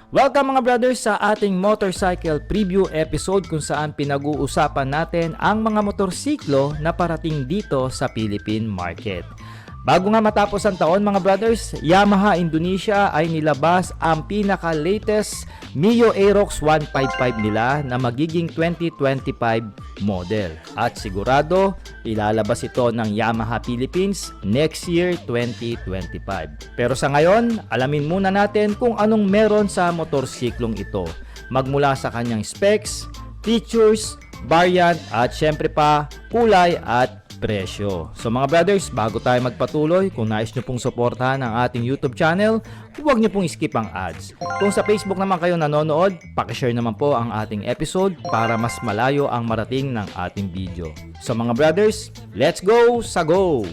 Welcome mga brothers sa ating motorcycle preview episode kung saan pinag-uusapan natin ang mga motorsiklo na parating dito sa Philippine market. Bago nga matapos ang taon mga brothers, Yamaha Indonesia ay nilabas ang pinaka-latest Mio Aerox 155 nila na magiging 2025 model. At sigurado, ilalabas ito ng Yamaha Philippines next year 2025. Pero sa ngayon, alamin muna natin kung anong meron sa motorsiklong ito. Magmula sa kanyang specs, features, variant at syempre pa kulay at presyo. So mga brothers, bago tayo magpatuloy, kung nais nyo pong suportahan ang ating YouTube channel, huwag nyo pong skip ang ads. Kung sa Facebook naman kayo nanonood, pakishare naman po ang ating episode para mas malayo ang marating ng ating video. So mga brothers, let's go sa go!